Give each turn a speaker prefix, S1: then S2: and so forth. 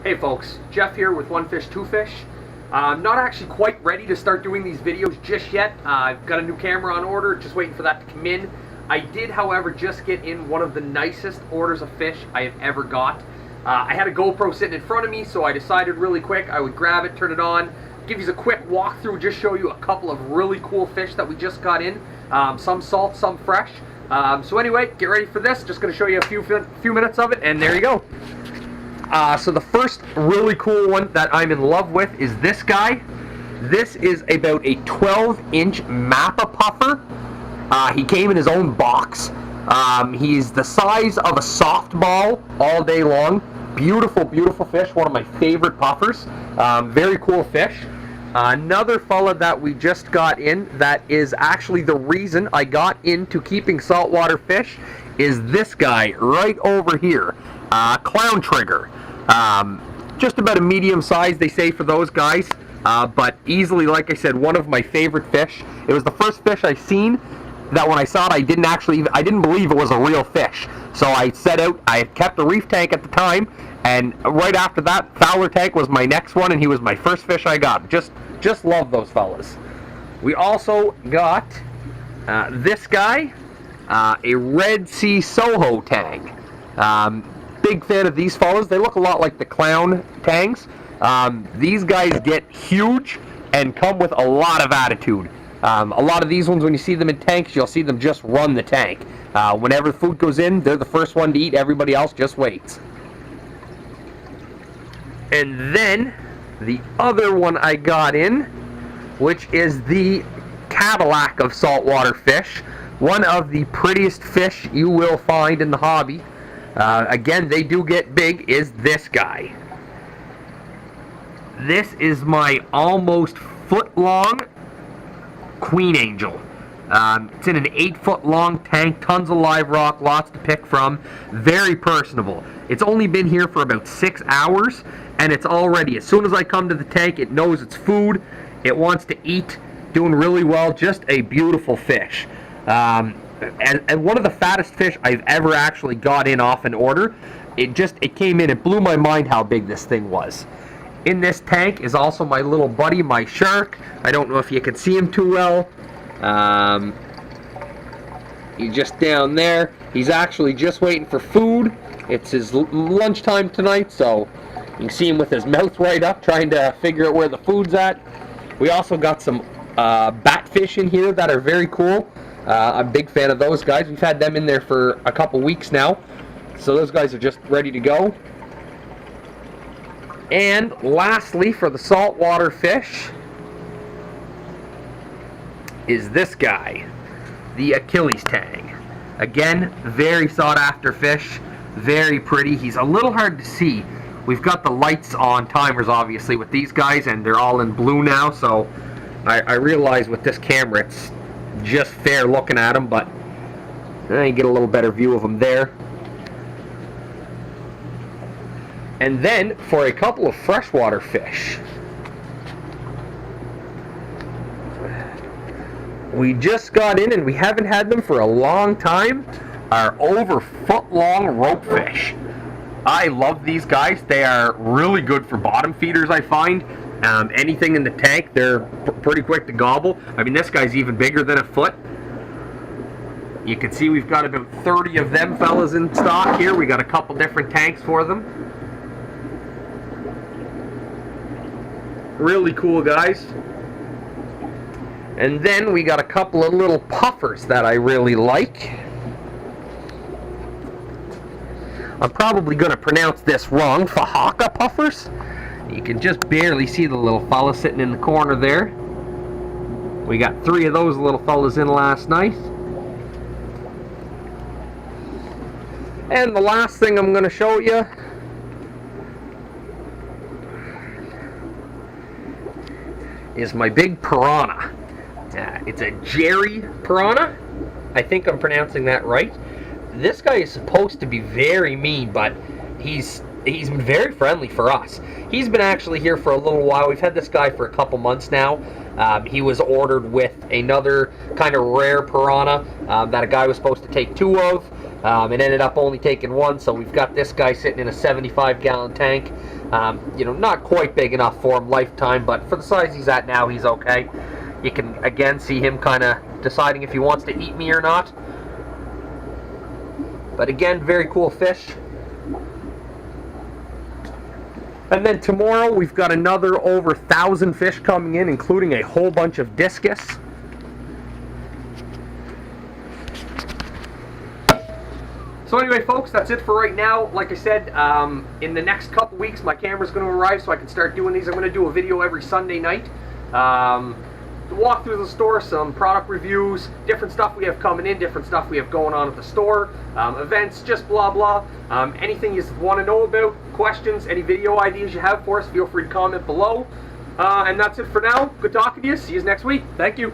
S1: Hey folks, Jeff here with One Fish, Two Fish. I'm not actually quite ready to start doing these videos just yet. I've got a new camera on order, just waiting for that to come in. I did, however, just get in one of the nicest orders of fish I have ever got. I had a GoPro sitting in front of me, so I decided really quick I would grab it, turn it on, give you a quick walkthrough, just show you a couple of really cool fish that we just got in. Some salt, some fresh. So anyway, get ready for this. Just going to show you a few minutes of it, and there you go. So the first really cool one that I'm in love with is this guy. This is about a 12-inch Mappa puffer. He came in his own box. He's the size of a softball all day long. Beautiful, beautiful fish. One of my favorite puffers. Very cool fish. Another fella that we just got in that is actually the reason I got into keeping saltwater fish is this guy right over here. Clown trigger. Just about a medium size, they say, for those guys, but easily, like I said, one of my favorite fish. It was the first fish I seen that when I saw it, I didn't believe it was a real fish. So I set out, I had kept a reef tank at the time, and right after that, Fowler tank was my next one, and he was my first fish I got. Just love those fellas. We also got this guy, a red Sea Soho tang. Big fan of these fellas. They look a lot like the clown tangs. These guys get huge and come with a lot of attitude. A lot of these ones, when you see them in tanks, you'll see them just run the tank. Whenever food goes in, they're the first one to eat. Everybody else just waits. And then the other one I got in, which is the Cadillac of saltwater fish. One of the prettiest fish you will find in the hobby. Again, they do get big, is this guy. This is my almost foot-long queen angel. It's in an 8-foot-long tank, tons of live rock, lots to pick from, very personable. It's only been here for about 6 hours, and it's already, as soon as I come to the tank, it knows its food, it wants to eat, doing really well, just a beautiful fish. And one of the fattest fish I've ever actually got in off an order. It came in, it blew my mind how big this thing was. In this tank is also my little buddy, my shark. I don't know if you can see him too well. He's just down there. He's actually just waiting for food. It's his lunchtime tonight, so you can see him with his mouth right up, trying to figure out where the food's at. We also got some batfish in here that are very cool. I'm a big fan of those guys. We've had them in there for a couple weeks now. So those guys are just ready to go. And lastly, for the saltwater fish, is this guy, the Achilles tang. Again, very sought after fish. Very pretty. He's a little hard to see. We've got the lights on timers, obviously, with these guys, and they're all in blue now. So I realize with this camera, it's just fair looking at them, but you get a little better view of them there. And then for a couple of freshwater fish, we just got in, and we haven't had them for a long time, our over foot-long rope fish. I love these guys. They are really good for bottom feeders, I find. Anything in the tank, they're pretty quick to gobble. I mean, this guy's even bigger than a foot. You can see we've got about 30 of them fellas in stock here. We got a couple different tanks for them. Really cool guys. And then we got a couple of little puffers that I really like. I'm probably going to pronounce this wrong. Fahaka puffers. You can just barely see the little fella sitting in the corner there. We got 3 of those little fellas in last night. And the last thing I'm going to show you is my big piranha. It's a Jerry piranha. I think I'm pronouncing that right. This guy is supposed to be very mean, but he's been very friendly for us. He's been actually here for a little while. We've had this guy for a couple months now. He was ordered with another kind of rare piranha that a guy was supposed to take 2 of. It ended up only taking 1, so we've got this guy sitting in a 75-gallon tank. You know, not quite big enough for him lifetime, but for the size he's at now, he's okay. You can, again, see him kind of deciding if he wants to eat me or not. But again, very cool fish. And then tomorrow, we've got another over 1,000 fish coming in, including a whole bunch of discus. So anyway, folks, that's it for right now. Like I said, in the next couple weeks, my camera's going to arrive so I can start doing these. I'm going to do a video every Sunday night. To walk through the store, some product reviews, different stuff we have coming in, different stuff we have going on at the store, events, just blah blah. Anything you want to know about, questions, any video ideas you have for us, feel free to comment below. And that's it for now. Good talking to you. See you next week. Thank you.